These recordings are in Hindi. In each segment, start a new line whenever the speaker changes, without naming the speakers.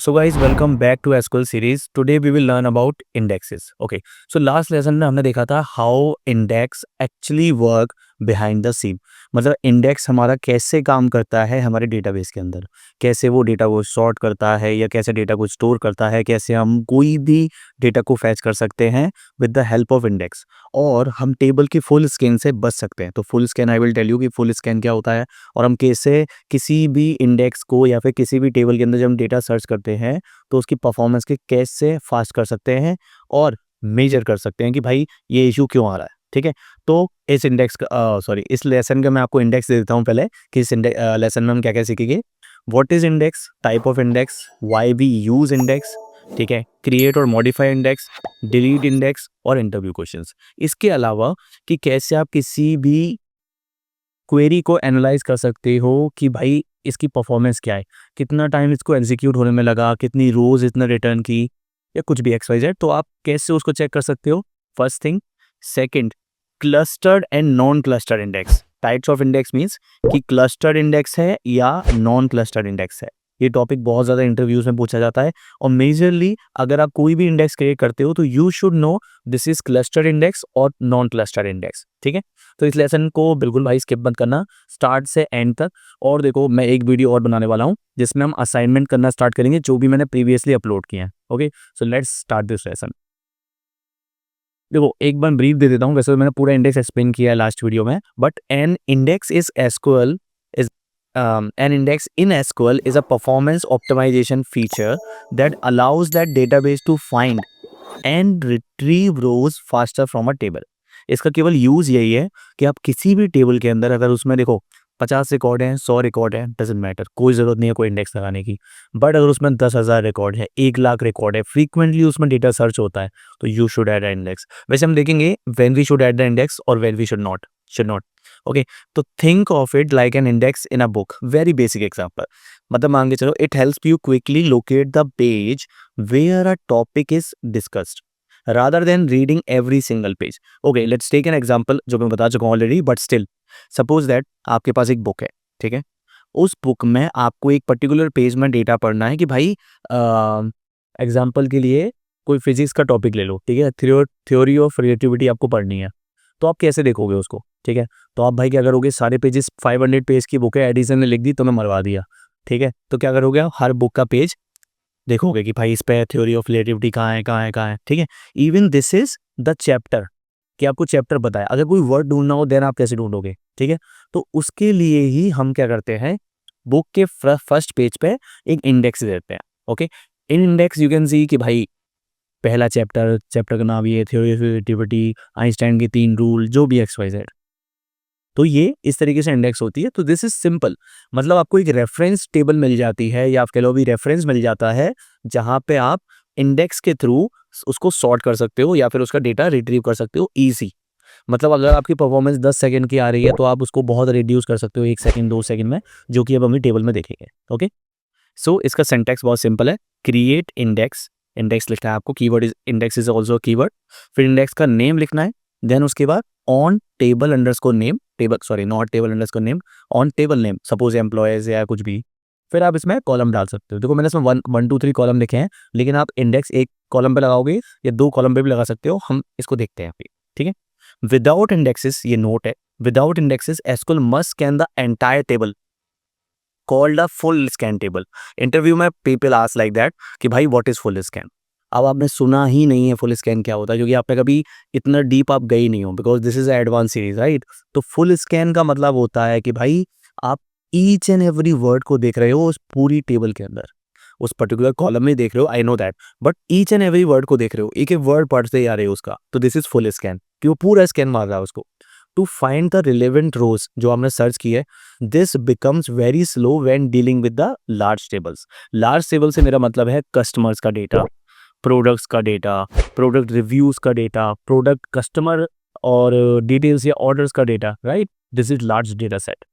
So guys, welcome back to SQL series. Today we will learn about indexes. Okay. So last lesson में हमने देखा था how index actually work behind the scene. मतलब इंडेक्स हमारा कैसे काम करता है हमारे डेटाबेस के अंदर, कैसे वो डेटा को सॉर्ट करता है या कैसे डेटा को स्टोर करता है, कैसे हम कोई भी डेटा को फैच कर सकते हैं with the help of index, और हम टेबल की फुल स्कैन से बच सकते हैं. तो full scan I will tell you कि फुल स्कैन क्या होता है और हम कैसे किसी भी इंडेक्स को या फिर किसी भी टेबल के अंदर जब हम डेटा सर्च करते हैं तो उसकी परफॉर्मेंस के कैसे फास्ट कर सकते हैं और मेजर कर सकते हैं कि भाई ये इशू क्यों आ रहा है. ठीक है. तो इस इंडेक्स का सॉरी इस लेसन का मैं आपको इंडेक्स दे देता हूँ पहले कि इस लेसन में हम क्या क्या सीखेंगे. What is index, type of index, why we use index, ठीक है, क्रिएट और मॉडिफाई इंडेक्स, डिलीट इंडेक्स और इंटरव्यू क्वेश्चंस. इसके अलावा कि कैसे आप किसी भी क्वेरी को एनालाइज कर सकते हो कि भाई इसकी परफॉर्मेंस क्या है, कितना टाइम इसको एग्जीक्यूट होने में लगा, कितनी रोज इतना रिटर्न की या कुछ भी एक्स वाई जेड, तो आप कैसे उसको चेक कर सकते हो. First thing. Second, clustered and non clustered index. Types of index means कि क्लस्टर्ड इंडेक्स है या नॉन क्लस्टर्ड इंडेक्स है. ये टॉपिक बहुत ज़्यादा इंटरव्यूज में पूछा जाता है और मेजरली अगर आप कोई भी इंडेक्स क्रिएट करते हो तो you should know this is clustered index और नॉन क्लस्टर्ड इंडेक्स. ठीक है. तो इस लेसन को बिल्कुल भाई स्किप मत करना स्टार्ट से एंड तक. और देखो मैं एक वीडियो और बनाने वाला हूँ जिसमें हम असाइनमेंट करना स्टार्ट करेंगे जो भी मैंने प्रीवियसली अपलोड किए हैं. Okay, so let's start this lesson. देखो एक बार ब्रीफ दे देता हूँ. वैसे तो मैंने पूरा इंडेक्स एक्सप्लेन किया है लास्ट वीडियो में, but an index is SQL is an index in SQL is a performance optimization feature that allows that database to find and retrieve rows faster from a table. इसका केवल यूज यही है कि आप किसी भी टेबल के अंदर अगर उसमें देखो 50 रिकॉर्ड हैं, 100 रिकॉर्ड हैं, डजेंट मैटर, कोई ज़रूरत नहीं है कोई इंडेक्स लगाने की. बट अगर उसमें 10,000 रिकॉर्ड है, 1 लाख रिकॉर्ड है, फ्रीक्वेंटली उसमें डेटा सर्च होता है, तो you should add a index. वैसे हम देखेंगे when we should add the index और when we should not. Okay. तो think of it like an index in a book. Very basic example. मतलब मान के चलो it helps you quickly locate the page where a topic is discussed rather than reading every single page. Okay, let's take an example जो मैं बता चुका हूँ already, but still suppose that आपके पास एक बुक है. ठीक है. उस बुक में आपको एक पर्टिकुलर पेज में डेटा पढ़ना है कि भाई एग्जाम्पल के लिए कोई फिजिक्स का टॉपिक ले लो. ठीक है. थ्योरी ऑफ रिलेटिविटी आपको पढ़नी है. तो आप कैसे देखोगे उसको. ठीक है. तो आप भाई क्या करोगे, सारे पेजेस 500 पेज की बुक है, एडिसन ने लिख दी तो मैं मरवा दिया. ठीक है. तो क्या करोगे आप, हर बुक का पेज देखोगे कि भाई इस पे थ्योरी ऑफ रिलेटिविटी कहाँ है कहाँ है कहाँ है. ठीक है. Even this is the chapter कि आपको चैप्टर बताया. अगर कोई वर्ड ढूंढना हो देन आप कैसे ढूंढोगे. ठीक है. तो उसके लिए ही हम क्या करते हैं, बुक के फर्स्ट पेज पे एक इंडेक्स देते हैं. Okay. In index you can सी कि भाई पहला चैप्टर का नाम ये थ्योरी ऑफ रिलेटिविटी, आइंस्टाइन के 3 रूल, जो भी एक्स वाई जेड. तो ये इस तरीके से इंडेक्स होती है. तो दिस इज सिंपल. मतलब आपको एक रेफरेंस टेबल मिल जाती है या आप कह लो भी रेफरेंस मिल जाता है जहां पे आप इंडेक्स के थ्रू उसको सॉर्ट कर सकते हो या फिर उसका डेटा रिट्रीव कर सकते हो इजी. मतलब अगर आपकी परफॉर्मेंस 10 सेकंड की आ रही है तो आप उसको बहुत रिड्यूस कर सकते हो 1 सेकंड 2 सेकंड में, जो कि अब हम टेबल में देखेंगे. ओके. सो इसका सिंटैक्स बहुत सिंपल है. Create index. इंडेक्स लिखना है आपको, keyword is index is also keyword. फिर इंडेक्स का नेम लिखना है. देन उसके बाद on table underscore name, table sorry not table underscore name, on table name, suppose employees या कुछ भी. फिर आप इसमें कॉलम डाल सकते हो. देखो मैंने इसमें 1 2 3 कॉलम लिखे हैं, लेकिन आप इंडेक्स एक कॉलम पे लगाओगे या 2 कॉलम पे भी लगा सकते हो. हम इसको देखते हैं अभी. ठीक है. विदाउट इंडेक्सेस, ये नोट है, without indexes SQL must scan the entire table called a full scan table. Interview में पीपल आस्क लाइक दैट कि भाई व्हाट इज फुल स्कैन. अब आपने सुना ही नहीं है फुल स्कैन क्या होता है, क्योंकि आपने कभी इतना डीप आप गए ही नहीं हो, because this is advance series right. तो फुल स्कैन का मतलब होता है कि भाई आप ईच एंड एवरी वर्ड को देख रहे हो उस पूरी टेबल के अंदर, उस पर्टिकुलर कॉलम में देख रहे हो, I know that, but each and every word को देख रहे हो, एक एक वर्ड पढ़ते ही आ रहे हो उसका. तो दिस इज फुल स्कैन कि वो पूरा स्कैन मार रहा है उसको. टू फाइंड द रिलेवेंट रोज जो हमने सर्च की है, this becomes very slow when dealing with the large tables. Large table से मेरा मतलब है कस्टमर्स का डेटा, प्रोडक्ट्स का डेटा, प्रोडक्ट रिव्यूज का डेटा, प्रोडक्ट कस्टमर और डिटेल्स या ऑर्डर्स का data. Right. This is large data set.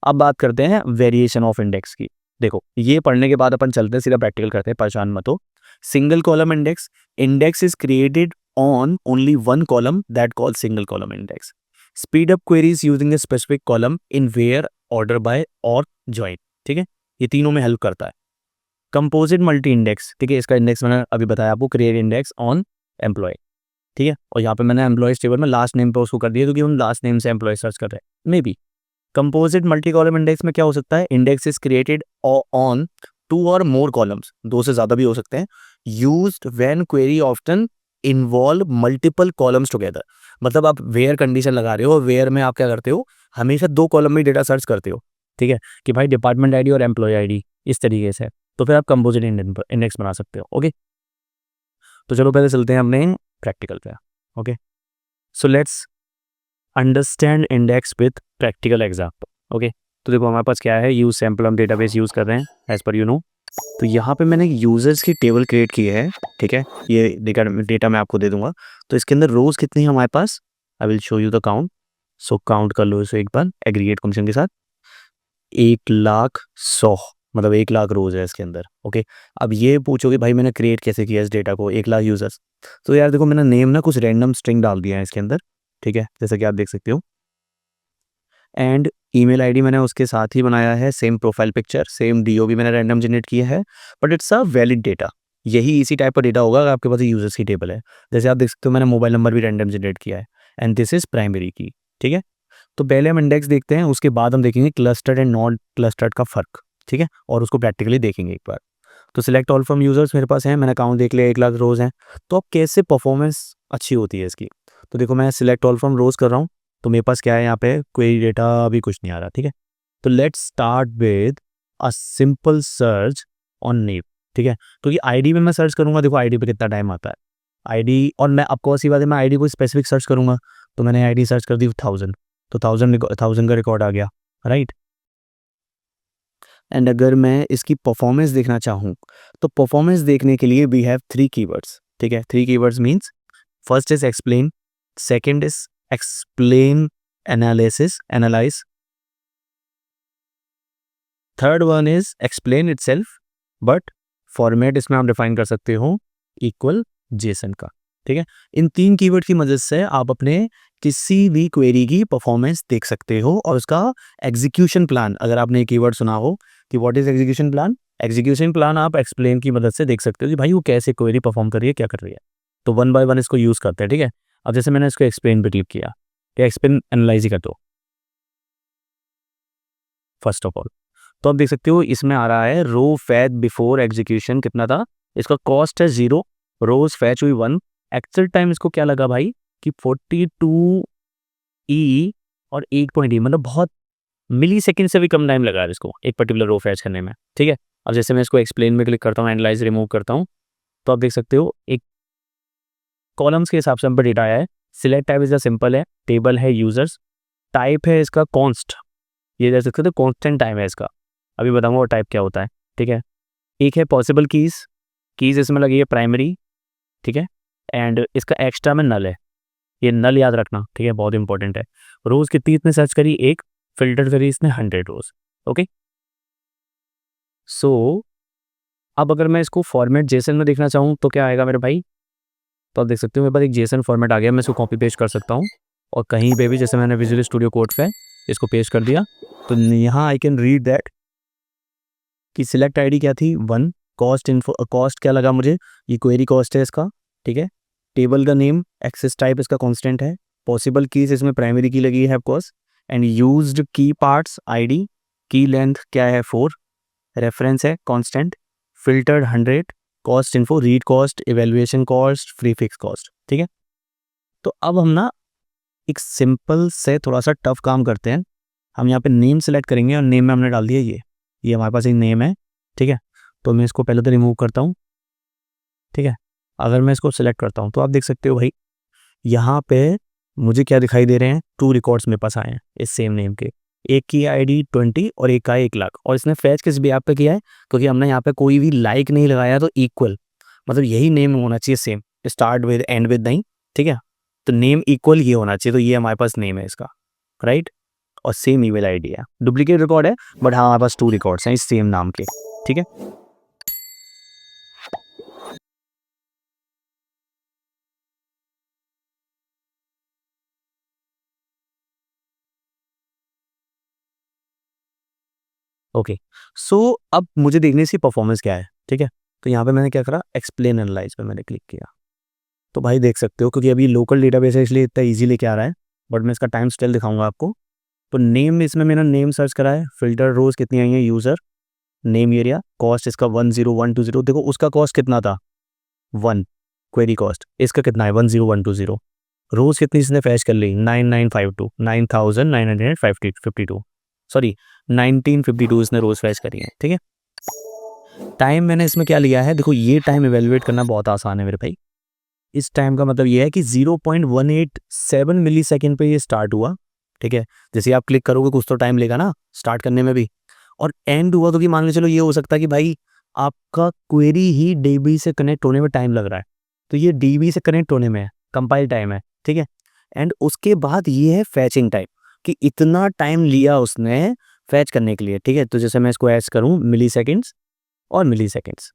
अब बात करते हैं वेरिएशन ऑफ इंडेक्स की. देखो ये पढ़ने के बाद अपन चलते हैं सीधा प्रैक्टिकल करते हैं, परेशान मत हो. Single column index. Index is created on only one column that called single column index. Speed up queries using a specific column in where, order by और join. ठीक है. ये तीनों में हेल्प करता है. कंपोजिट मल्टी इंडेक्स, ठीक है, इसका इंडेक्स मैंने अभी बताया आपको, क्रिएट इंडेक्स ऑन एम्प्लॉय, ठीक है, और यहाँ पे मैंने एम्प्लॉयज टेबल में लास्ट नेम पे उसको कर दिया क्योंकि हम लास्ट नेम से एम्प्लॉय सर्च कर रहे हैं। May be composite multi column index में क्या हो सकता है, इंडेक्स इज क्रिएटेड ऑन 2 और मोर कॉलम्स, 2 से ज़्यादा भी हो सकते हैं, used when query often involve multiple columns together. मतलब आप वेयर कंडीशन लगा रहे हो, वेयर में आप क्या करते हो, हमेशा 2 कॉलम में डेटा सर्च करते हो, ठीक है, कि भाई डिपार्टमेंट आईडी और एम्प्लॉय आईडी इस तरीके से, तो फिर आप कंपोजिट इंडेक्स बना सकते हो। ओके, तो चलो पहले चलते हैं अपने प्रैक्टिकल पे। Okay, so let's understand index with practical example. Okay, तो देखो हमारे पास क्या है, यूज सैम्पल, हम डेटाबेस यूज़ कर रहे हैं एज पर यू नो। तो यहाँ पे मैंने यूजर्स की टेबल क्रिएट की है, ठीक है, ये डेटा मैं आपको दे दूंगा। तो इसके अंदर रोज कितनी है हमारे पास, I will show you the count. So count कर लो इसे एक बार एग्रीगेट फंक्शन के साथ, 1,00,100, मतलब 1,00,000 रोज है इसके अंदर। ओके, अब ये पूछोगे भाई मैंने क्रिएट कैसे किया इस डेटा को, 1,00,000 यूजर्स। तो यार देखो मैंने नेम ना कुछ रैंडम स्ट्रिंग डाल दिया है इसके अंदर, ठीक है, जैसा कि आप देख सकते हो, एंड ईमेल आईडी मैंने उसके साथ ही बनाया है, same profile picture, same DO भी मैंने रैंडम जनरेट किया है, but it's a valid data. यही इसी टाइप का डेटा होगा अगर आपके पास यूजर्स की टेबल है। जैसे आप देख सकते हो मैंने मोबाइल नंबर भी रैंडम जनरेट किया है, एंड दिस इज प्राइमरी की, ठीक है। तो पहले हम इंडेक्स देखते हैं, उसके बाद हम देखेंगे क्लस्टर्ड एंड नॉन क्लस्टर्ड का फर्क, ठीक है, और उसको प्रैक्टिकली देखेंगे एक बार। तो सिलेक्ट ऑल फ्रॉम यूजर्स मेरे पास है, मैंने अकाउंट देख लिया, 1,00,000 रोज हैं। तो अब कैसे परफॉर्मेंस अच्छी होती है इसकी, तो देखो मैं सिलेक्ट ऑल फ्रॉम रोज कर रहा हूँ, तो मेरे पास क्या है यहाँ पे, क्वेरी डेटा अभी कुछ नहीं आ रहा, ठीक है। तो let's start with a simple search on name, ठीक है, क्योंकि आईडी में मैं सर्च करूंगा, देखो आईडी पे कितना टाइम आता है आईडी, और मैं आपको ऐसी बात है मैं आईडी को स्पेसिफिक सर्च करूंगा, तो मैंने आईडी सर्च कर दी 1000, तो 1000 का रिकॉर्ड आ गया, राइट। एंड अगर मैं इसकी परफॉर्मेंस देखना चाहूँ, तो परफॉर्मेंस देखने के लिए वी हैव 3 कीवर्ड्स, ठीक है, 3 keywords means first is explain, second is explain analysis analyse, third one is explain itself, but format इसमें आप डिफाइन कर सकते हो इक्वल जेसन का, ठीक है। इन 3 कीवर्ड की मदद से आप अपने किसी भी क्वेरी की परफॉर्मेंस देख सकते हो, और उसका एग्जीक्यूशन प्लान, अगर आपने ये कीवर्ड सुना हो कि what is execution plan, execution plan आप एक्सप्लेन की मदद से देख सकते हो कि भाई वो कैसे क्वेरी परफॉर्म कर रही है, क्या कर रही है। तो वन बाय वन इसको यूज करते हैं, ठीक है। अब जैसे मैंने इसको एक्सप्लेन पे क्लिक किया, या एक्सप्लेन एनालाइज ही कर दो फर्स्ट ऑफ ऑल, तो आप देख सकते हो इसमें आ रहा है रो फैच बिफोर एग्जीक्यूशन कितना था, इसका कॉस्ट है 0, रोज फैच हुई 1, एक्चुअल टाइम इसको क्या लगा भाई कि 42 ई और 8 मतलब बहुत मिली सेकेंड से भी कम टाइम लगा है इसको एक पर्टिकुलर रो फैच करने में, ठीक है। अब जैसे मैं इसको एक्सप्लेन में क्लिक करता हूँ, एनालाइज रिमूव करता हूँ, तो आप देख सकते हो एक कॉलम्स के हिसाब से हम पर डेटा आया है। सिलेक्ट टाइप इज सिंपल है, टेबल है यूजर्स, टाइप है इसका कॉन्स्ट, ये देख सकते हो कॉन्स्टेंट टाइम है इसका, अभी बताऊंगा वो टाइप क्या होता है, ठीक है। एक है पॉसिबल कीज, कीज इसमें लगी है प्राइमरी, ठीक है, एंड इसका एक्स्ट्रा में नल है, ये नल याद रखना, ठीक है, बहुत इंपॉर्टेंट है। रोज कितनी इसने सर्च करी, एक, फिल्टर करी इसने 100 रोज। ओके, सो अब अगर मैं इसको फॉर्मेट जेसन में देखना चाहूँ तो क्या आएगा मेरे भाई, तो आप देख सकते हो मेरे पास एक जेसन फॉर्मेट आ गया, मैं इसको कॉपी पेस्ट कर सकता हूँ, और कहीं पे भी जैसे मैंने विजुअल स्टूडियो कोड पे इसको पेस्ट कर दिया, तो यहाँ आई कैन रीड दैट कि सिलेक्ट आईडी क्या थी 1, कॉस्ट इन्फो, कॉस्ट क्या लगा मुझे, ये क्वेरी कॉस्ट है इसका, ठीक है। टेबल का नेम, एक्सेस टाइप इसका कांस्टेंट है, पॉसिबल कीज इसमें प्राइमरी की लगी है ऑफकोर्स, एंड यूज्ड की पार्ट्स आईडी, की लेंथ क्या है 4, रेफरेंस है constant, filtered 100, cost info, read cost, evaluation cost, free fix cost, ठीक है। तो अब हम ना एक सिंपल से थोड़ा सा टफ काम करते हैं, हम यहाँ पे नेम सेलेक्ट करेंगे, और नेम में हमने डाल दिया ये हमारे पास एक नेम है, ठीक है। तो मैं इसको पहले तो रिमूव करता हूँ, ठीक है। अगर मैं इसको सेलेक्ट करता हूँ तो आप देख सकते हो भाई यहाँ पे मुझे क्या दिखाई दे रहे हैं, 2 रिकॉर्ड्स मेरे पास आए हैं इस सेम नेम के, एक की आईडी 20 और एक का 1,00,000, और इसने फैच किस भी ऐप पे किया है, क्योंकि हमने यहाँ पे कोई भी लाइक नहीं लगाया, तो इक्वल, मतलब यही नेम होना चाहिए same, start with and with नहीं, ठीक है। तो नेम इक्वल ये होना चाहिए, तो ये हमारे पास नेम है इसका, राइट, और सेम ईमेल आईडी है, डुप्लीकेट रिकॉर्ड है, बट हाँ हमारे पास 2 रिकॉर्ड्स हैं इस सेम नाम के, ठीक है। ओके, सो अब मुझे देखने से परफॉर्मेंस क्या है, ठीक है। तो यहाँ पे मैंने क्या करा, एक्सप्लेन एनालाइज पे मैंने क्लिक किया। तो भाई देख सकते हो, क्योंकि अभी लोकल डेटाबेस है इसलिए इतना इजी लेके आ रहा है, बट मैं इसका टाइम स्टाइल दिखाऊंगा आपको। तो नेम, इसमें मेरा नेम सर्च करा है, फिल्टर रोज कितनी आई है, यूज़र नेम एरिया, कॉस्ट इसका 10120, देखो उसका कॉस्ट कितना था 1, क्वेरी कॉस्ट इसका कितना है 10120। रोज कितनी इसने फैच कर ली 9952, 9952, सॉरी 1952 इसने रोज फैच करी है, ठीक है। टाइम मैंने इसमें क्या लिया है, देखो ये टाइम इवेलुएट करना बहुत आसान है मेरे भाई। इस टाइम का मतलब ये है कि 0.187 मिली सेकेंड पे ये स्टार्ट हुआ, ठीक है। जैसे आप क्लिक करोगे कुछ तो टाइम लेगा ना स्टार्ट करने में भी, और एंड हुआ तो कि मान के चलो ये हो सकता है कि भाई आपका क्वेरी ही डीबी से कनेक्ट होने में टाइम लग रहा है, तो ये डीबी से कनेक्ट होने में है, कंपाइल टाइम है, ठीक है। एंड उसके बाद ये है फैचिंग टाइम, कि इतना टाइम लिया उसने फैच करने के लिए, ठीक है। तो जैसे मैं इसको ऐड करूँ मिली सेकेंड्स और मिली सेकेंड्स,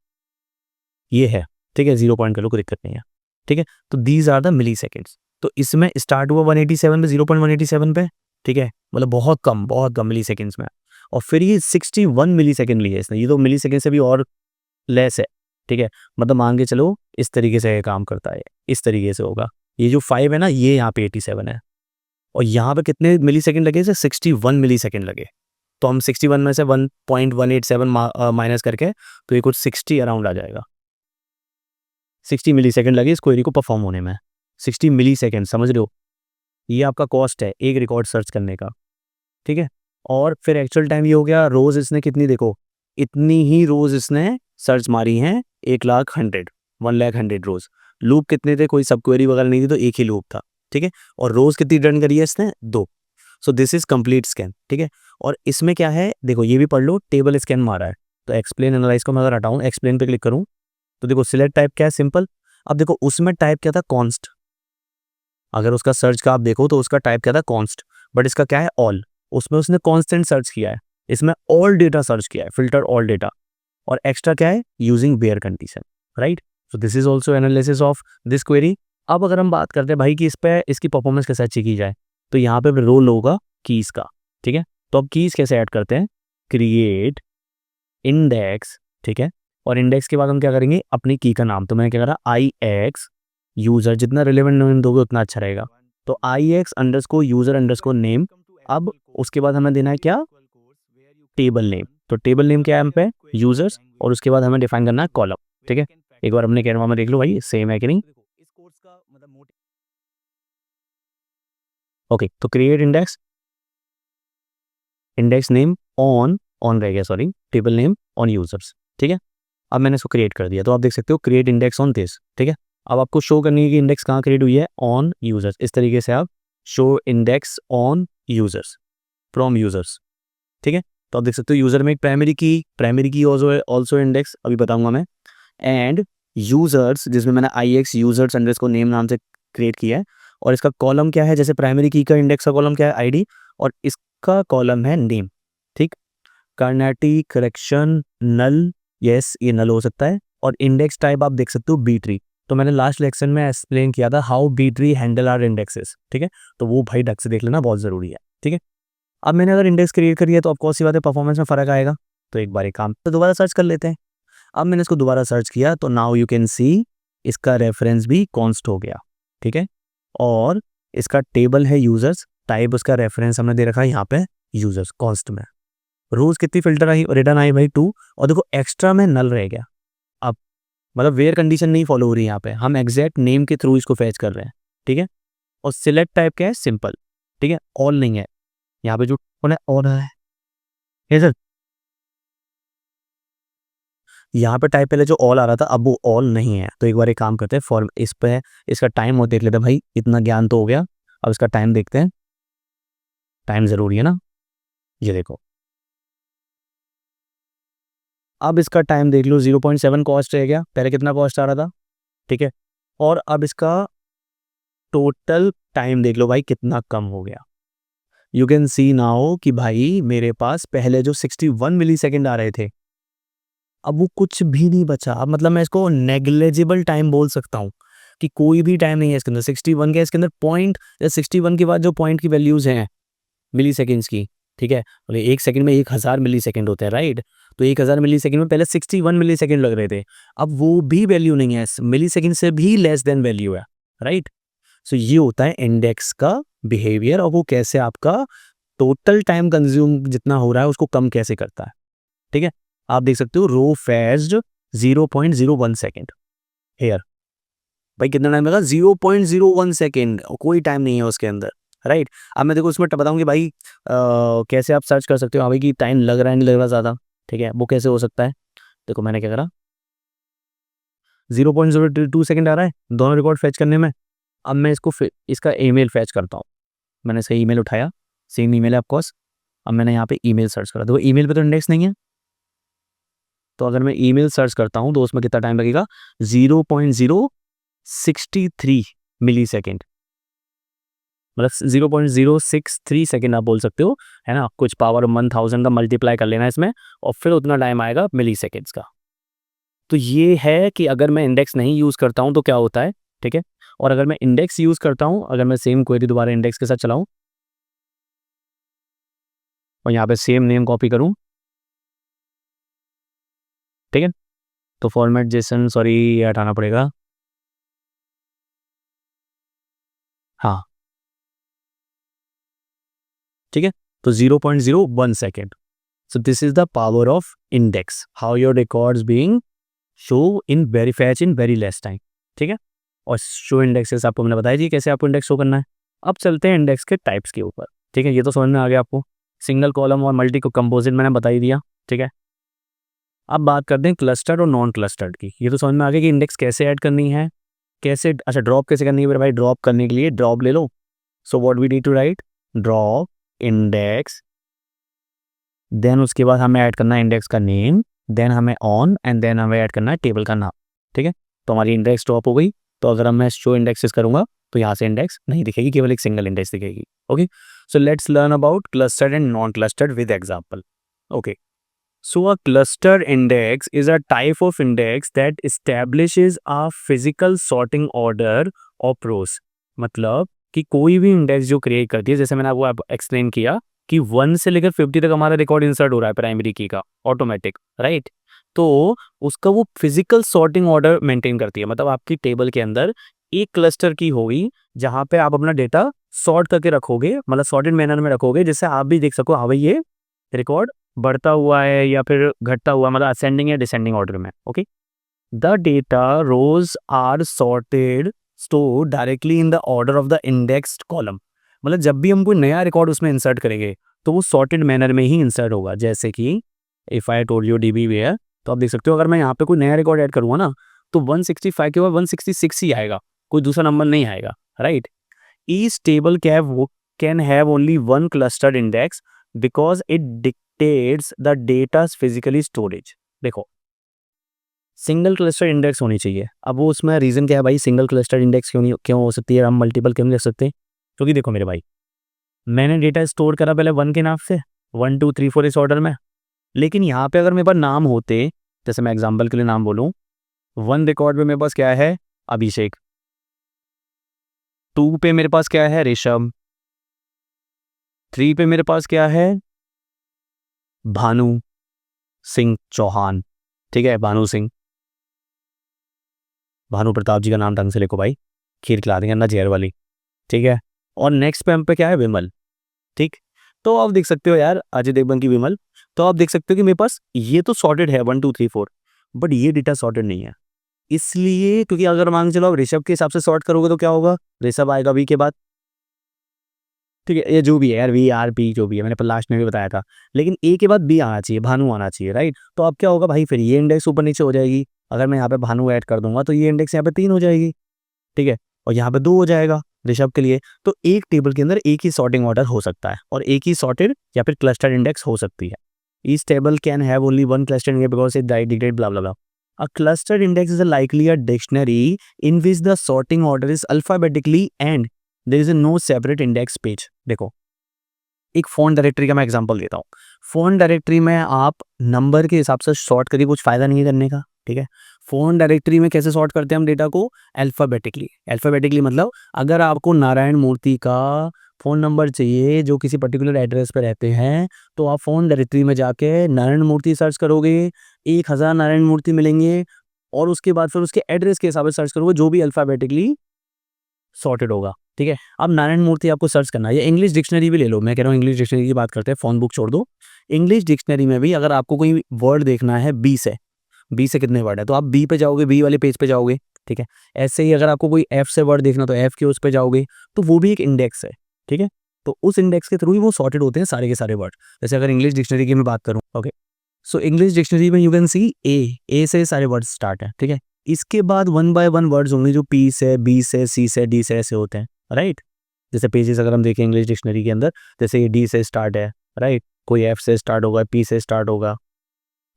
ये है, ठीक है, 0 पॉइंट कर लो कोई दिक्कत नहीं है, ठीक है। तो these are the milliseconds. तो इसमें स्टार्ट हुआ 187 पे, 0.187 पे, ठीक है, मतलब बहुत कम मिली सेकेंड्स में। और फिर ये 61 मिली सेकेंड लिए इसने, ये तो मिली सेकेंड से भी और लेस है, ठीक है। मतलब मान के चलो इस तरीके से ये काम करता है, इस तरीके से होगा। ये जो 5 है ना, ये यहाँ पे 87 है, और यहाँ पे कितने मिली सेकेंड लगे इसे, 61 मिली सेकेंड लगे। तो हम 61 में से 1.187 माइनस करके, तो ये कुछ 60 अराउंड आ जाएगा। 60 मिली सेकेंड लगे इस क्वेरी को परफॉर्म होने में, 60 मिली सेकेंड, समझ रहे हो। ये आपका कॉस्ट है एक रिकॉर्ड सर्च करने का, ठीक है। और फिर एक्चुअल टाइम ये हो गया, रोज इसने कितनी, देखो इतनी ही रोज इसने सर्च मारी हैं, 1,100 रोज। लूप कितने थे, कोई सब क्वेरी वगैरह नहीं थी, तो एक ही लूप था, ठीक है। और रोज कितनी रन करी है इसने, 2। सो दिस इज कंप्लीट स्कैन, ठीक है। और इसमें क्या है, देखो ये भी पढ़ लो, टेबल स्कैन मारा है। तो एक्सप्लेन एनालाइज को मैं अगर हटाऊं, एक्सप्लेन पे क्लिक करूं, तो देखो सिलेक्ट टाइप क्या है, सिंपल। अब देखो उसमें टाइप क्या था, कॉन्स्ट। अगर उसका सर्च का आप देखो तो उसका टाइप क्या था, कॉन्स्ट, बट इसका क्या है, ऑल। उसमें उसने कॉन्स्टेंट सर्च किया है, इसमें ऑल डेटा सर्च किया है, फिल्टर ऑल डेटा। और एक्स्ट्रा क्या है, using where condition, right. So this is also analysis of this query. अब अगर हम बात करते हैं भाई कि इस पे इसकी परफॉर्मेंस कैसे अच्छी की जाए, तो यहाँ पे रोल होगा कीज का, ठीक है। तो अब कीज कैसे ऐड करते हैं, क्रिएट इंडेक्स, ठीक है। और इंडेक्स के बाद हम क्या करेंगे, अपनी की का नाम, तो मैंने क्या करा, आई एक्स यूजर, जितना रिलेवेंट नेम दोगे उतना अच्छा रहेगा। तो I X underscore user underscore name. अब उसके बाद हमें देना है क्या, टेबल नेम। तो टेबल नेम क्या है हम पे, यूजर्स, और उसके बाद हमें डिफाइन करना है कॉलम, ठीक है। एक बार हमने कैनवा में देख लो भाई सेम है कि नहीं। ओके, तो create index, index name on रह गया, sorry, table name on users, ठीक है। अब मैंने इसको क्रिएट कर दिया, तो आप देख सकते हो क्रिएट इंडेक्स ऑन दिस, ठीक है। अब आपको शो करनी है कि इंडेक्स कहाँ क्रिएट हुई है, ऑन यूजर्स। इस तरीके से आप show index on users from users, ठीक है। तो आप देख सकते हो यूजर में एक प्राइमरी की ऑल्सो इंडेक्स, अभी बताऊंगा मैं। एंड यूजर्स, जिसमें मैंने आई एक्स यूजर्स अंडरस्कोर नेम नाम से क्रिएट किया है। और इसका कॉलम क्या है, जैसे प्राइमरी की का इंडेक्स का कॉलम क्या है, आईडी, और इसका कॉलम है नेम, ठीक। कार्नेटी करेक्शन नल, यस ये नल हो सकता है। और इंडेक्स टाइप आप देख सकते हो बी ट्री। तो मैंने लास्ट लेक्चर में एक्सप्लेन किया था how B tree handle our indexes, ठीक है। तो वो भाई ढंग से देख लेना, बहुत ज़रूरी है, ठीक है। अब मैंने अगर इंडेक्स क्रिएट करी है तो आपको सी बात है, परफॉर्मेंस में फ़र्क आएगा। तो एक बार एक काम तो दोबारा सर्च कर लेते हैं। अब मैंने इसको दोबारा सर्च किया, तो नाउ यू कैन सी इसका रेफरेंस भी कॉन्स्ट हो गया, ठीक है। और इसका टेबल है यूजर्स, टाइप उसका रेफरेंस हमने दे रखा है यहाँ पे यूजर्स कॉन्स्ट में। रोज कितनी फिल्टर आई, रिटर्न आई भाई 2। और देखो एक्स्ट्रा में नल रह गया। अब मतलब वेयर कंडीशन नहीं फॉलो हो रही, यहाँ पे हम एग्जैक्ट नेम के थ्रू इसको फैच कर रहे हैं, ठीक है। और सिलेक्ट टाइप क्या है, सिंपल, ठीक है, ऑल नहीं है यहाँ पे, जो ऑल है ये सर। यहाँ पे टाइप पहले जो ऑल आ रहा था, अब वो ऑल नहीं है। तो एक बार एक काम करते हैं, फॉर्म इस पे इसका टाइम और देख लेते हैं भाई, इतना ज्ञान तो हो गया। अब इसका टाइम देखते हैं, टाइम जरूरी है ना, ये देखो। अब इसका टाइम देख लो, 0.7 कॉस्ट रह गया, पहले कितना कॉस्ट आ रहा था, ठीक है। और अब इसका टोटल टाइम देख लो भाई कितना कम हो गया। यू कैन सी नाउ कि भाई मेरे पास पहले जो 61 मिली सेकेंड आ रहे थे, अब वो कुछ भी नहीं बचा। अब मतलब मैं इसको नेग्लेजिबल टाइम बोल सकता हूँ, कि कोई भी टाइम नहीं है इसके अंदर। 61 के इसके अंदर पॉइंट, या 61 के बाद जो पॉइंट की वैल्यूज हैं मिली सेकेंड्स की, ठीक है, बोले 1 सेकंड में 1000 मिली सेकंड होते हैं, राइट? तो 1000 मिली सेकंड में पहले 61 मिली सेकंड लग रहे थे, अब वो भी वैल्यू नहीं है, मिली सेकंड से भी लेस देन वैल्यू है, राइट? सो ये होता है इंडेक्स का बिहेवियर, और वो कैसे आपका टोटल टाइम कंज्यूम जितना हो रहा है उसको कम कैसे करता है, ठीक है? आप देख सकते हो रो फेज्ड 0.01 सेकंड हेयर, भाई कितना टाइम लगा? 0.01 सेकेंड, कोई टाइम नहीं है उसके अंदर, राइट? अब मैं देखो उसमें बताऊँ कि भाई कैसे आप सर्च कर सकते हो, हाँ भाई कि टाइम लग रहा है नहीं लग रहा ज़्यादा, ठीक है? वो कैसे हो सकता है? देखो मैंने क्या करा, 0.02 सेकेंड आ रहा है दोनों रिकॉर्ड फैच करने में। अब मैं इसका ईमेल फैच करता हूँ, मैंने सही ईमेल उठाया, सेम ईमेल है ऑफकोर्स। अब मैंने यहाँ पे ईमेल सर्च करा, देखो ईमेल पे तो इंडेक्स नहीं है, तो अगर मैं ईमेल सर्च करता हूँ तो उसमें कितना टाइम लगेगा? 0.063 मिली सेकेंड, मतलब 0.063 सेकेंड आप बोल सकते हो, है ना? कुछ पावर 1000 का मल्टीप्लाई कर लेना इसमें, और फिर उतना टाइम आएगा मिली सेकेंड्स का। तो ये है कि अगर मैं इंडेक्स नहीं यूज़ करता हूँ तो क्या होता है, ठीक है? और अगर मैं इंडेक्स यूज़ करता हूँ, अगर मैं सेम क्वेरी दोबारा इंडेक्स के साथ चलाऊँ और यहाँ पे सेम नेम कॉपी करूँ, ठीक है? तो फॉर्मेट जेसन, सॉरी ये हटाना पड़ेगा, हाँ, ठीक है? तो 0.01 second. So this is the power of index, how your records being show in very fetch in very less time, ठीक है? और शो इंडेक्सेस आपको मैंने बताया जी कैसे आपको इंडेक्स शो करना है। अब चलते हैं इंडेक्स के टाइप्स के ऊपर, ठीक है? ये तो समझ में आ गया आपको, सिंगल कॉलम और मल्टी को कंपोजिट मैंने बता ही दिया, ठीक है? अब बात करते हैं क्लस्टर्ड और नॉन क्लस्टर्ड की। ये तो समझ में आ गया कि इंडेक्स कैसे ऐड करनी है, कैसे, अच्छा ड्रॉप कैसे करनी है मेरे भाई? ड्रॉप करने के लिए ड्रॉप ले लो, so what we need to write, drop index, then उसके बाद हमें ऐड करना है इंडेक्स का नेम, देन हमें ऑन, एंड देन हमें ऐड करना है टेबल का नाम, ठीक है? तो हमारी इंडेक्स ड्रॉप हो गई, तो अगर मैं शो इंडेक्सेस करूंगा तो यहाँ से इंडेक्स नहीं दिखेगी, केवल एक सिंगल इंडेक्स दिखेगी। Okay, so let's learn about clustered and non clustered with example. Okay, so a cluster index is a type of index that establishes a physical sorting order of rows। मतलब कि कोई भी इंडेक्स जो क्रिएट करती है, जैसे मैंने आपको एक्सप्लेन किया कि 1 से लेकर 50 तक हमारा रिकॉर्ड इंसर्ट हो रहा है प्राइमरी की का ऑटोमेटिक, राइट? तो उसका वो फिजिकल सॉर्टिंग ऑर्डर मेंटेन करती है, मतलब आपकी टेबल के अंदर एक क्लस्टर की होगी जहां पे आप अपना डेटा सॉर्ट करके रखोगे, मतलब सॉर्टेड मैनर में रखोगे, जिससे आप भी देख सको हाँ भाई ये रिकॉर्ड बढ़ता हुआ है या फिर घटता हुआ, मतलब असेंडिंग या डिसेंडिंग ऑर्डर में। Okay, the data rows are sorted store directly in the order of the indexed column, मतलब जब भी हम कोई नया रिकॉर्ड उसमें इंसर्ट करेंगे तो वो सॉर्टेड मैनर में ही इंसर्ट होगा। जैसे कि if I told you DB where, तो आप देख सकते हो अगर मैं यहाँ पे कोई नया रिकॉर्ड ऐड करूँगा ना तो 165 के बाद 166 ही आएगा, कोई दूसरा नंबर नहीं आएगा, right? Each table can have only one clustered index because it dictates the data's physically storage. देखो सिंगल क्लस्टर इंडेक्स होनी चाहिए, अब वो उसमें रीजन क्या है भाई, सिंगल क्लस्टर इंडेक्स क्यों हो सकती है, हम मल्टीपल क्यों नहीं रख सकते? क्योंकि देखो मेरे भाई, मैंने डेटा स्टोर करा पहले 1 के नाम से, 1 2 3 4 इस ऑर्डर में, लेकिन यहाँ पे अगर मेरे पास नाम होते, जैसे मैं एग्जाम्पल के लिए नाम बोलूँ, 1 रिकॉर्ड में मेरे पास क्या है, अभिषेक, 2 पे मेरे पास क्या है, ऋषभ, 3 पे मेरे पास क्या है, भानु सिंह चौहान, ठीक है? भानु सिंह, भानु प्रताप जी का नाम ढंग से लिखो भाई, खीर खिला देंगे ना जहर वाली, ठीक है? और नेक्स्ट पे हम पे क्या है, विमल, ठीक? तो आप देख सकते हो यार, अजय देवगन की विमल, तो आप देख सकते हो कि मेरे पास ये तो सॉर्टेड है 1 2 3 4, बट ये डेटा सॉर्टेड नहीं है, इसलिए क्योंकि अगर मान के चलो आप ऋषभ के हिसाब से सॉर्ट करोगे तो क्या होगा, ऋषभ आएगा वी के बाद, ठीक है? ये जो भी है यार, वी आर पी जो भी है, मैंने लास्ट में भी बताया था, लेकिन ए के बाद बी आना चाहिए, भानु आना चाहिए, राइट? तो अब क्या होगा भाई, फिर ये इंडेक्स ऊपर नीचे हो जाएगी, अगर मैं यहाँ पे भानु ऐड कर दूंगा तो ये इंडेक्स यहाँ पे 3 हो जाएगी, ठीक है? और यहाँ पे 2 हो जाएगा ऋषभ के लिए। तो एक टेबल के अंदर एक ही सॉर्टिंग ऑर्डर हो सकता है और एक ही सॉर्टेड या फिर क्लस्टर इंडेक्स हो सकती है। Each table can have only one cluster index because it dictate blah blah blah. A clustered index is a likely a dictionary in which the sorting order is alphabetically and there is a no separate index page। देखो एक फोन डायरेक्टरी का मैं एग्जांपल देता हूँ। फोन डायरेक्टरी में आप नंबर के हिसाब से सॉर्ट करिए, कुछ फायदा नहीं है करने का, ठीक है? फोन डायरेक्टरी में कैसे सॉर्ट करते हैं हम डेटा को, अल्फाबेटिकली। अल्फाबेटिकली मतलब अगर आपको नारायण मूर्ति का फ़ोन नंबर चाहिए जो किसी पर्टिकुलर एड्रेस पे रहते हैं, तो आप फ़ोन डायरेक्टरी में जाके नारायण मूर्ति सर्च करोगे, 1000 नारायण मूर्ति मिलेंगे और उसके बाद फिर उसके एड्रेस के हिसाब से सर्च करोगे, जो भी अल्फ़ाबेटिकली सॉर्टेड होगा, ठीक है? अब नारायण मूर्ति आपको सर्च करना है या इंग्लिश डिक्शनरी भी ले लो, मैं कह रहा हूँ इंग्लिश डिक्शनरी की बात करते हैं, फ़ोन बुक छोड़ दो। इंग्लिश डिक्शनरी में भी अगर आपको कोई वर्ड देखना है बी से कितने वर्ड है, तो आप बी पे जाओगे, बी वाले पेज पे जाओगे, ठीक है? ऐसे ही अगर आपको कोई एफ से वर्ड देखना तो एफ के उस पे जाओगे, तो वो भी एक इंडेक्स है, ठीक है? तो उस इंडेक्स के थ्रू ही वो सॉर्टेड होते हैं सारे के सारे वर्ड। जैसे अगर इंग्लिश डिक्शनरी की मैं बात करूँ, ओके, सो इंग्लिश डिक्शनरी में यू कैन सी ए से सारे वर्ड स्टार्ट है, ठीक है? इसके बाद वन बाय वन वर्ड्स होंगे जो पी से, बी से, सी से, डी से ऐसे होते हैं, राइट? जैसे पेजेस अगर हम देखें इंग्लिश डिक्शनरी के अंदर, जैसे ये डी से स्टार्ट है, राइट? कोई एफ से स्टार्ट होगा, पी से स्टार्ट होगा।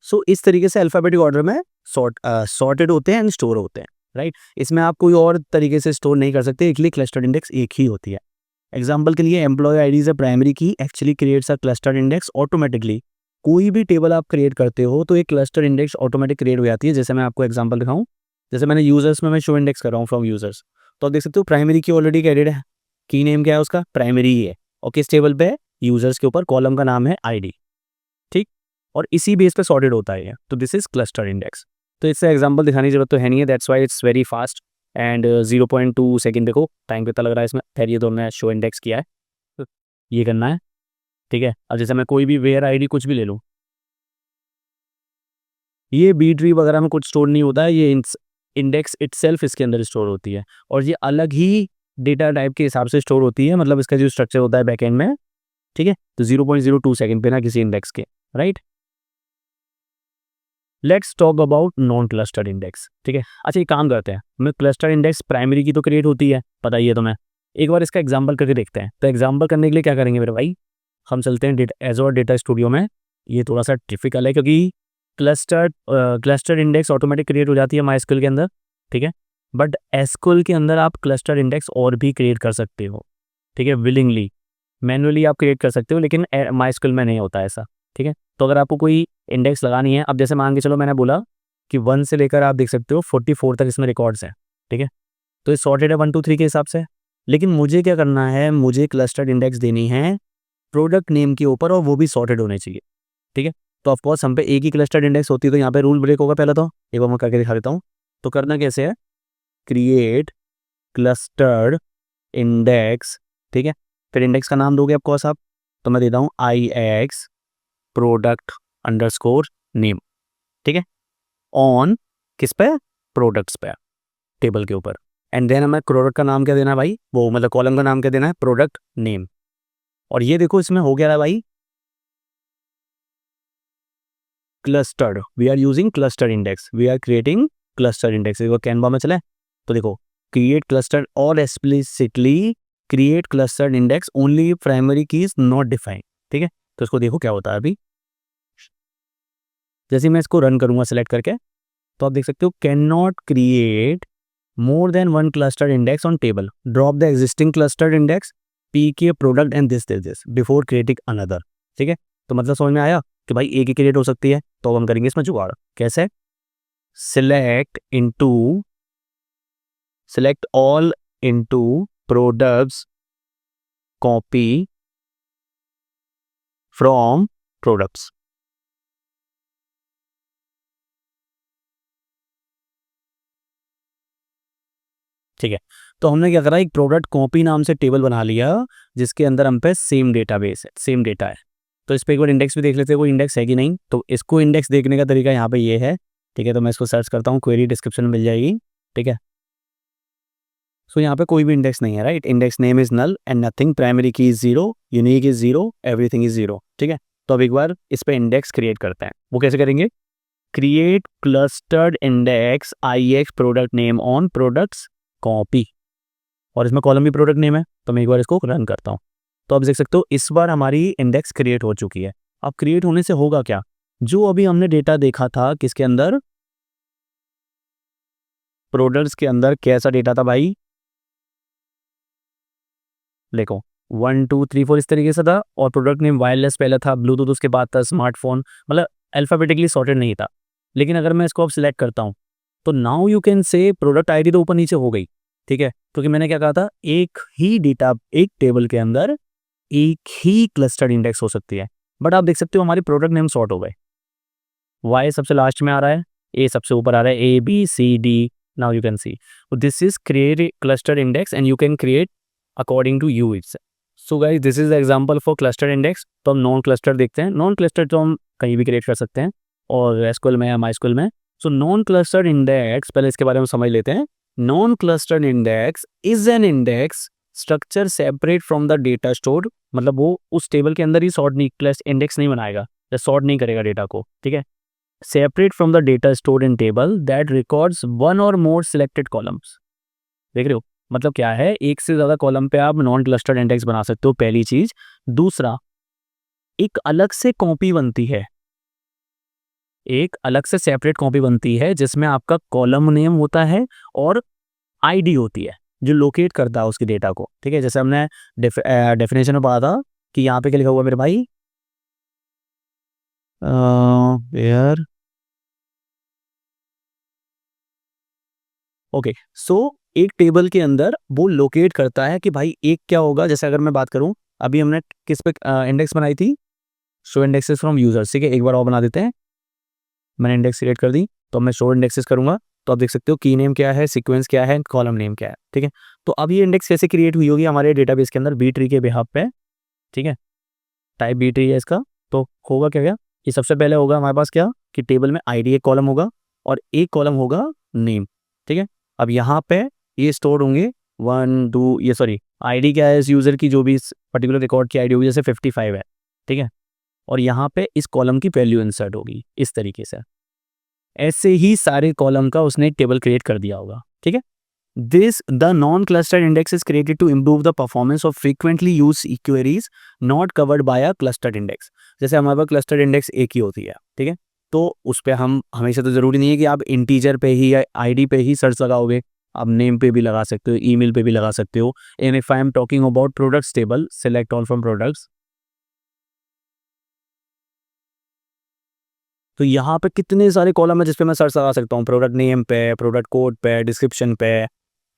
सो इस तरीके से अल्फाबेटिक ऑर्डर में सॉर्टेड होते हैं एंड स्टोर होते हैं, राइट? इसमें आप कोई और तरीके से स्टोर नहीं कर सकते, इसलिए क्लस्टर्ड इंडेक्स एक ही होती है। एग्जाम्पल के लिए employ ID is a primary key actually creates a clustered index automatically. कोई भी टेबल आप क्रिएट करते हो तो एक क्लस्टर इंडेक्स ऑटोमेटिक क्रिएट हो जाती है। जैसे मैं आपको एग्जांपल दिखाऊं, जैसे मैंने यूजर्स में मैं शो इंडेक्स कर रहा हूँ फ्रॉम यूजर्स, तो आप देख सकते हो प्राइमरी की ऑलरेडी एडेड है, की नेम क्या है उसका, प्राइमरी ही है, और किस टेबल पे है, यूजर्स के ऊपर, कॉलम का नाम है आईडी, ठीक? और इसी बेस पे सॉर्टेड होता है ये, तो दिस इज क्लस्टर इंडेक्स। तो इससे एग्जांपल दिखाने की जरूरत तो है नहीं है, that's why it's very fast and 0.2 second. देखो टाइम कितना लग रहा है इसमें, फिर ये दोनों ने शो इंडेक्स किया है, तो ये करना है, ठीक है? अब जैसे मैं कोई भी वेयर आईडी कुछ भी ले लूँ, ये बी ट्री वगैरह में कुछ स्टोर नहीं होता है, ये इंडेक्स इटसेल्फ इसके अंदर स्टोर होती है और ये अलग ही डेटा टाइप के हिसाब से स्टोर होती है, मतलब इसका जो स्ट्रक्चर होता है बैकएंड में, ठीक है? तो 0.02 सेकंड पे ना किसी इंडेक्स के, right? Let's talk about non clustered index, ठीक है? अच्छा एक काम करते हैं, मैं क्लस्टर्ड इंडेक्स प्राइमरी की तो क्रिएट होती है, पता ही है तुम्हें, एक बार इसका एग्जाम्पल करके देखते हैं। तो एग्जाम्पल करने के लिए क्या करेंगे मेरे भाई, हम चलते हैं एज़ोर डेटा स्टूडियो में। ये थोड़ा सा डिफिकल्ट है क्योंकि क्लस्टर इंडेक्स ऑटोमेटिक क्रिएट हो जाती है माइस्क्यूएल के अंदर, ठीक है? बट एसक्यूएल के अंदर आप क्लस्टर इंडेक्स और भी क्रिएट कर सकते हो, ठीक है? विलिंगली मैनुअली आप क्रिएट कर सकते हो, लेकिन माइस्क्यूएल में नहीं होता ऐसा, ठीक है? तो अगर आपको कोई इंडेक्स लगानी है, अब जैसे मान के चलो मैंने बोला कि 1 से लेकर आप देख सकते हो 44 तक इसमें रिकॉर्ड्स हैं, ठीक है? तो ये सॉर्टेड है 1 2 3 के हिसाब से, लेकिन मुझे क्या करना है, मुझे क्लस्टर्ड इंडेक्स देनी है प्रोडक्ट नेम के ऊपर और वो भी सॉर्टेड होने चाहिए, ठीक है? तो ऑफकोर्स हम पे एक ही क्लस्टर्ड इंडेक्स होती है, तो यहाँ पे रूल ब्रेक होगा पहले तो, एक बार मैं करके दिखा देता हूँ। तो करना कैसे है, क्रिएट क्लस्टर्ड इंडेक्स, ठीक है? फिर इंडेक्स का नाम दोगे ऑफकोर्स आप, तो मैं देता हूँ आई एक्स प्रोडक्ट अंडरस्कोर नेम, ठीक है? ऑन किस पे, प्रोडक्ट्स पे, टेबल के ऊपर। एंड देन हमें प्रोडक्ट का नाम क्या देना है भाई, वो मतलब कॉलम का नाम क्या देना है, प्रोडक्ट नेम। और ये देखो इसमें हो गया है भाई clustered, we are using cluster index, we are creating cluster index. देखो कैनवा में चले तो देखो क्रिएट क्लस्टर और explicitly create clustered index only primary key is not defined, ठीक है? तो इसको देखो क्या होता है अभी, जैसे मैं इसको रन करूंगा सेलेक्ट करके, तो आप देख सकते हो can not create more than one cluster index on table, drop the existing clustered index P K product and this before creating another, ठीक है? तो मतलब समझ में आया कि भाई एक ही क्रिएट हो सकती है, तो हम करेंगे इसमें जुगाड़। कैसे, select all into products copy from products, ठीक है? तो हमने क्या करा, एक प्रोडक्ट कॉपी नाम से टेबल बना लिया जिसके अंदर हम पे सेम डेटाबेस है, सेम डेटा है। तो इस पर एक बार इंडेक्स भी देख लेते हैं कोई इंडेक्स है कि नहीं। तो इसको इंडेक्स देखने का तरीका यहाँ पे ये है, ठीक है? तो मैं इसको सर्च करता हूँ, क्वेरी डिस्क्रिप्शन में मिल जाएगी, ठीक है? सो यहाँ पे कोई भी इंडेक्स नहीं है, right? Index name is null and nothing, primary key is 0, unique is 0, everything is 0, ठीक है? तो अब एक बार इस पे इंडेक्स क्रिएट करते हैं, वो कैसे करेंगे, create clustered index I x product name on products copy, और इसमें कॉलम भी प्रोडक्ट नेम है। तो मैं एक बार इसको रन करता हूँ, तो आप देख सकते हो इस बार हमारी इंडेक्स क्रिएट हो चुकी है। अब क्रिएट होने से होगा क्या, जो अभी हमने डेटा देखा था किसके अंदर, प्रोडक्ट्स के अंदर, कैसा डेटा था भाई, देखो 1 2 3 4 इस तरीके से था, और प्रोडक्ट नेम वायरलेस पहले था, ब्लूटूथ उसके बाद था, स्मार्टफोन, मतलब अल्फाबेटिकली सॉर्टेड नहीं था। लेकिन अगर मैं इसको अब सिलेक्ट करता हूँ तो now you can say product ID तो ऊपर नीचे हो गई, ठीक है, क्योंकि मैंने क्या कहा था, एक टेबल के अंदर एक ही क्लस्टर्ड इंडेक्स हो सकती है। बट आप देख सकते हो हमारे प्रोडक्ट नेम सॉर्ट हो गए, वाई सबसे लास्ट में आ रहा है, ए सबसे ऊपर आ रहा है, A B C D. Now you can see this is create clustered index and you can create according to you it's. So guys this is the example for clustered index. तो हम नॉन क्लस्टर्ड देखते हैं। नॉन क्लस्टर्ड तो हम कहीं भी क्रिएट कर सकते हैं, और एसक्यूएल में या माइस्क्यूएल में। सो नॉन क्लस्टर्ड इंडेक्स, पहले इसके बारे में समझ लेते हैं। Non clustered index is an index structure separate from the data stored, मतलब वो उस टेबल के अंदर ही सॉर्ट नहीं, इंडेक्स नहीं बनाएगा या सॉर्ट नहीं करेगा डेटा को, ठीक है। Separate from the data stored in table that records one और मोर सिलेक्टेड कॉलम्स। देख रहे हो, मतलब क्या है, एक से ज्यादा कॉलम पे आप नॉन क्लस्टर्ड इंडेक्स बना सकते हो, पहली चीज। दूसरा, एक अलग से कॉपी बनती है, एक अलग से सेपरेट कॉपी बनती है जिसमें आपका कॉलम नेम होता है और आईडी होती है जो लोकेट करता है उसके डेटा को, ठीक है। जैसे हमने डेफिनेशन में पढ़ा था कि यहाँ पे क्या लिखा हुआ है मेरे भाई, वेयर, ओके। सो एक टेबल के अंदर वो लोकेट करता है कि भाई एक क्या होगा। जैसे अगर मैं बात करूं, अभी हमने किस पे इंडेक्स बनाई थी, शो इंडेक्सेस फ्रॉम यूजर्स, ठीक है। एक बार और बना देते हैं, मैंने इंडेक्स क्रिएट कर दी, तो मैं शो इंडेक्सेस करूंगा, तो आप देख सकते हो की नेम क्या है, सीक्वेंस क्या है, कॉलम नेम क्या है, ठीक है। तो अब ये इंडेक्स कैसे क्रिएट हुई होगी हमारे डेटाबेस के अंदर, बी ट्री के बिहाफ पे, ठीक है। टाइप बी ट्री है इसका, तो होगा क्या क्या, ये सबसे पहले होगा हमारे पास क्या, कि टेबल में आईडी एक कॉलम होगा और एक कॉलम होगा नेम, ठीक है। अब यहाँ पे ये स्टोर होंगे 1 2, ये सॉरी आईडी क्या है इस यूजर की, जो भी इस पर्टिकुलर रिकॉर्ड की आईडी होगी, जैसे 55 है, ठीक है। और यहाँ पे इस कॉलम की वैल्यू इंसर्ट होगी इस तरीके से। ऐसे ही सारे कॉलम का उसने एक टेबल क्रिएट कर दिया होगा, ठीक है। This the non clustered index is created to improve the performance of frequently use queries not covered by a clustered index. जैसे हमारे पास क्लस्टर्ड इंडेक्स एक ही होती है, ठीक है। तो उस पर हम हमेशा, तो जरूरी नहीं है कि आप इंटीजर पे ही या आईडी पे ही सर्च लगाओगे, आप नेम पे भी लगा सकते हो, ईमेल पे भी लगा सकते हो। And if I am talking about products table, select all from products, तो यहाँ पे कितने सारे कॉलम है जिसपे मैं सर्च लगा सकता हूँ, प्रोडक्ट नेम पे, प्रोडक्ट कोड पे, डिस्क्रिप्शन पे,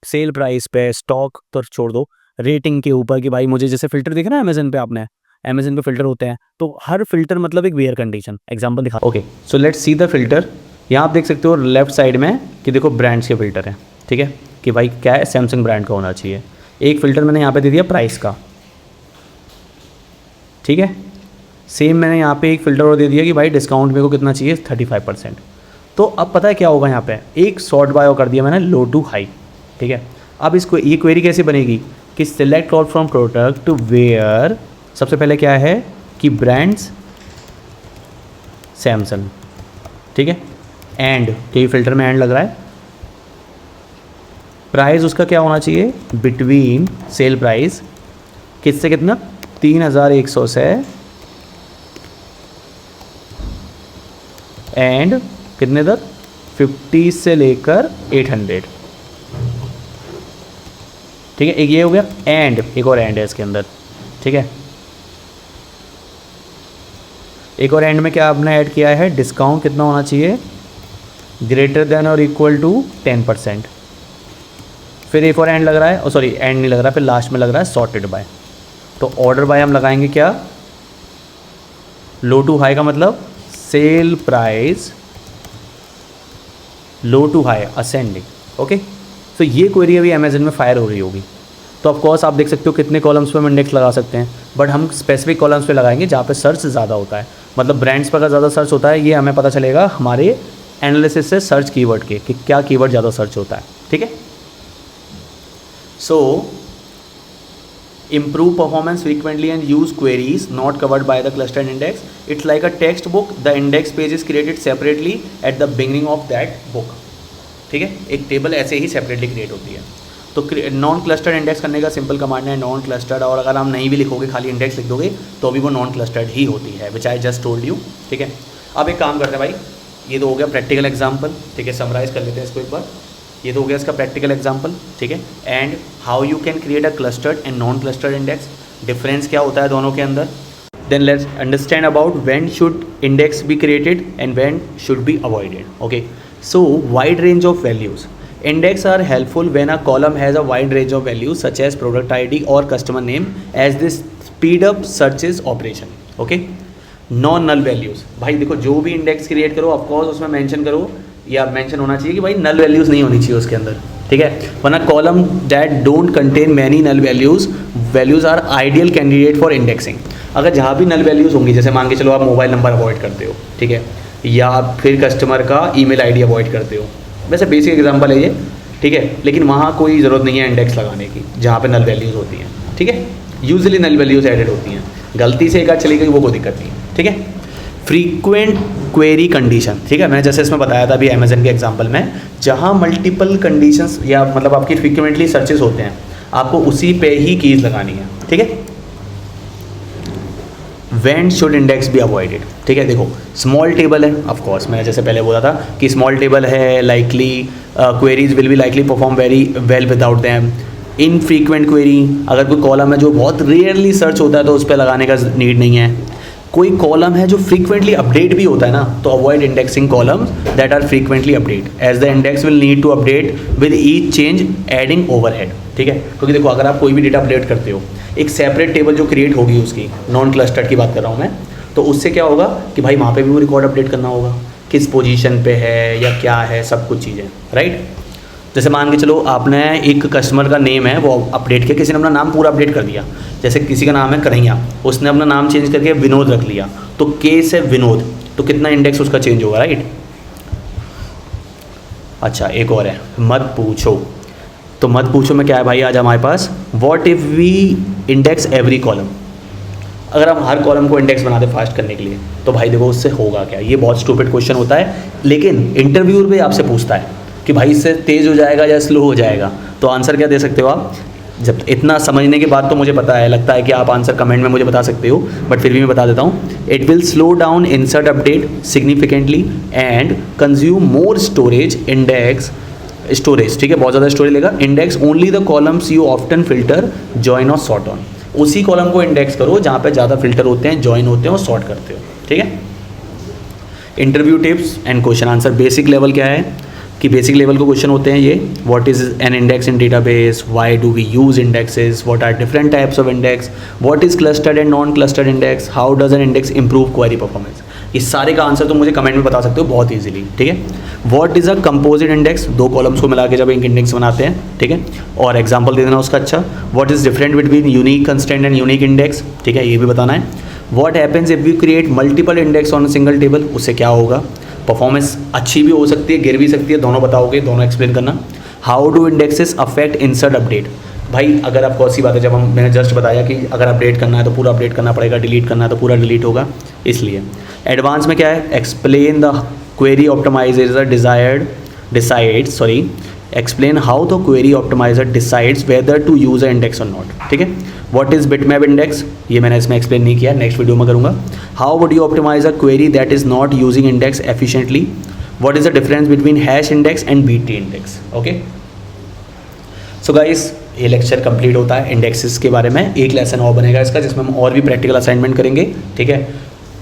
सेल प्राइस पे, स्टॉक तो छोड़ दो, रेटिंग के ऊपर कि भाई मुझे, जैसे फिल्टर देखा ना अमेजन पे, आपने अमेजन पे फिल्टर होते हैं, तो हर फिल्टर मतलब एक वेयर कंडीशन, एग्जांपल दिखा। Okay, so let's see the filter. यहाँ आप देख सकते हो लेफ्ट साइड में कि देखो ब्रांड्स के फिल्टर हैं, ठीक है, कि भाई क्या है, सैमसंग ब्रांड का होना चाहिए। एक फिल्टर मैंने यहाँ पे दे दिया प्राइस का, ठीक है। सेम मैंने यहाँ पे एक फ़िल्टर और दे दिया कि भाई डिस्काउंट मेरे को कितना चाहिए, 35%। तो अब पता है क्या होगा, यहाँ पे एक शॉर्ट बायो कर दिया मैंने, लो टू हाई, ठीक है। अब इसको ये क्वेरी कैसे बनेगी कि select all from product two where, सबसे पहले क्या है कि ब्रांड्स सैमसंग, ठीक है। एंड, यही फिल्टर में एंड लग रहा है। प्राइस उसका क्या होना चाहिए, बिटवीन सेल प्राइस किससे कितना, 3100 से एंड कितने तक, 50 से लेकर 800, ठीक है। एक ये हो गया, एंड एक और एंड है इसके अंदर, ठीक है। एक और एंड में क्या आपने ऐड किया है, डिस्काउंट कितना होना चाहिए, ग्रेटर देन और इक्वल टू 10%। फिर एक और एंड लग रहा है, सॉरी एंड नहीं लग रहा, फिर लास्ट में लग रहा है सॉर्टेड बाय। तो ऑर्डर बाय हम लगाएंगे क्या, लो टू हाई का मतलब sale price low to high ascending, okay. तो ये क्वेरी अभी अमेजन में फायर हो रही होगी। तो ऑफकोर्स आप देख सकते हो कितने कॉलम्स पे हम इंडेक्स लगा सकते हैं, बट हम स्पेसिफिक कॉलम्स पे लगाएंगे जहाँ पे सर्च ज़्यादा होता है। मतलब ब्रांड्स पर अगर ज़्यादा सर्च होता है, ये हमें पता चलेगा हमारे एनालिसिस से सर्च कीवर्ड के, कि क्या कीवर्ड ज़्यादा सर्च होता है, ठीक है। सो improve performance frequently and use queries not covered by the clustered index. It's like a textbook. The index page is created separately at the beginning of that book, ठीक है। एक टेबल ऐसे ही सेपरेटली क्रिएट होती है। तो नॉन क्लस्टर्ड इंडेक्स करने का सिंपल कमांड है नॉन क्लस्टर्ड, और अगर आप नहीं भी लिखोगे, खाली इंडेक्स लिख दोगे, तो भी वो नॉन क्लस्टर्ड ही होती है, विच आई जस्ट टोल्ड यू, ठीक है। अब एक काम करते हैं भाई, ये तो हो गया प्रैक्टिकल एग्जाम्पल, ठीक है। समराइज कर लेते हैं इसको एक बार। ये तो हो गया इसका प्रैक्टिकल एग्जाम्पल, ठीक है। And how you can create a clustered and non clustered index, difference क्या होता है दोनों के अंदर। Then let's understand about when should index be created and when should be avoided, okay. So wide range of values,
Index are helpful when a column has a wide range of values such as product ID or customer name, as this speed up searches operation. Okay. Non null values, भाई देखो जो भी इंडेक्स क्रिएट करो ऑफकोर्स उसमें मेंशन करो या मेंशन होना चाहिए कि भाई नल वैल्यूज़ नहीं होनी चाहिए उसके अंदर, ठीक है। वरना column that don't contain many null values are ideal candidate for indexing. अगर जहाँ भी नल वैल्यूज़ होंगी, जैसे मान के चलो आप मोबाइल नंबर अवॉइड करते हो, ठीक है, या फिर कस्टमर का ईमेल आईडी अवॉइड करते हो, वैसे बेसिक एग्जांपल है ये, ठीक है, लेकिन वहाँ कोई ज़रूरत नहीं है इंडेक्स लगाने की जहाँ पे नल वैल्यूज़ होती हैं, ठीक है। यूजुअली नल वैल्यूज़ एडेड होती हैं, गलती से एक आध चली गई वो कोई दिक्कत नहीं है, ठीक है। फ्रीक्वेंट क्वेरी कंडीशन, ठीक है, मैंने जैसे इसमें बताया था अभी अमेजन के एग्जांपल में, जहाँ मल्टीपल कंडीशंस या मतलब आपकी फ्रीक्वेंटली सर्चेस होते हैं, आपको उसी पे ही कीज़ लगानी है, ठीक है। When should index be avoided, ठीक है। देखो स्मॉल टेबल है, ऑफ कोर्स मैंने जैसे पहले बोला था कि स्मॉल टेबल है, likely queries will be likely perform very well without them. Infrequent query, अगर कोई कॉलम है जो बहुत रेयरली सर्च होता है तो उस पर लगाने का नीड नहीं है। कोई कॉलम है जो फ्रीक्वेंटली अपडेट भी होता है ना, तो avoid indexing columns that are frequently update, as the index will need to update with each change adding overhead, ठीक है। क्योंकि देखो अगर आप कोई भी डेटा अपडेट करते हो, एक सेपरेट टेबल जो क्रिएट होगी उसकी, नॉन क्लस्टर्ड की बात कर रहा हूँ मैं, तो उससे क्या होगा कि भाई वहाँ पे भी वो रिकॉर्ड अपडेट करना होगा, किस पोजीशन पे है या क्या है, सब कुछ चीज़ें, राइट। जैसे मान के चलो आपने एक कस्टमर का नेम है वो अपडेट किया, किसी ने अपना नाम पूरा अपडेट कर दिया, जैसे किसी का नाम है कन्हैया, उसने अपना नाम चेंज करके विनोद रख लिया, तो के से विनोद, तो कितना इंडेक्स उसका चेंज होगा, राइट। अच्छा एक और है मत पूछो, तो मत पूछो में क्या है भाई आज हमारे पास, what if we index every column. अगर हम हर कॉलम को इंडेक्स बनाते फास्ट करने के लिए, तो भाई देखो उससे होगा क्या। ये बहुत स्टूपिड क्वेश्चन होता है, लेकिन इंटरव्यूअर भी आपसे पूछता है कि भाई इससे तेज़ हो जाएगा या स्लो हो जाएगा, तो आंसर क्या दे सकते हो आप। जब इतना समझने के बाद तो मुझे पता है, लगता है कि आप आंसर कमेंट में मुझे बता सकते हो, बट फिर भी मैं बता देता हूँ। It will slow down insert update significantly and consume more storage index storage, ठीक है, बहुत ज़्यादा स्टोरेज लेगा। Index only the columns you often filter join और सॉर्ट ऑन। उसी कॉलम को इंडेक्स करो जहाँ पे ज़्यादा फिल्टर होते हैं, जॉइन होते हैं और सॉर्ट करते हो, ठीक है। Interview tips and question answer. Basic level क्या है कि बेसिक लेवल के क्वेश्चन होते हैं ये, what is an index in database, why do we use indexes, what are different types of index, what is clustered and non clustered index, how does an index improve query performance. इस सारे का आंसर तो मुझे कमेंट में बता सकते हो बहुत ईजिली, ठीक है। What is a composite index, दो कॉलम्स को मिला के जब एक इंडेक्स बनाते हैं, ठीक है, और एग्जाम्पल दे देना उसका। अच्छा, what is different between unique constant and unique index, ठीक है, ये भी बताना है। What happens if we create multiple index on a single table, उससे क्या होगा। परफॉर्मेंस अच्छी भी हो सकती है, गिर भी सकती है, दोनों बताओगे, दोनों एक्सप्लेन करना। How do indexes affect insert update, भाई अगर आप कौन सी बात है, जब मैंने जस्ट बताया कि अगर अपडेट करना है तो पूरा अपडेट करना पड़ेगा, डिलीट करना है तो पूरा डिलीट होगा, इसलिए। एडवांस में क्या है, explain the query optimizer explain how the query optimizer decides whether to use a index और नॉट, ठीक है। व्हाट इज बिटमैप इंडेक्स, ये मैंने इसमें एक्सप्लेन नहीं किया, नेक्स्ट वीडियो में करूँगा। How would you optimize a query that is not using index efficiently, what is the difference between hash index and BT index, okay. So guys ये लेक्चर कंप्लीट होता है इंडेक्सेस के बारे में। एक लेसन और बनेगा इसका जिसमें हम और भी प्रैक्टिकल असाइनमेंट करेंगे, ठीक है।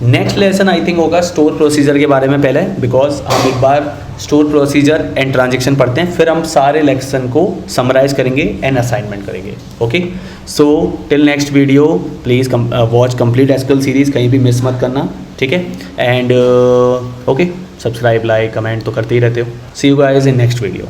नेक्स्ट लेसन आई थिंक होगा स्टोर प्रोसीजर के बारे में पहले, बिकॉज हम एक बार स्टोर प्रोसीजर एंड ट्रांजेक्शन पढ़ते हैं, फिर हम सारे लेक्सन को समराइज करेंगे एंड असाइनमेंट करेंगे, okay. So till next video please watch complete SQL series, कहीं भी मिस मत करना, ठीक है। And okay, subscribe, like, comment तो करते ही रहते हो। See you guys in next video.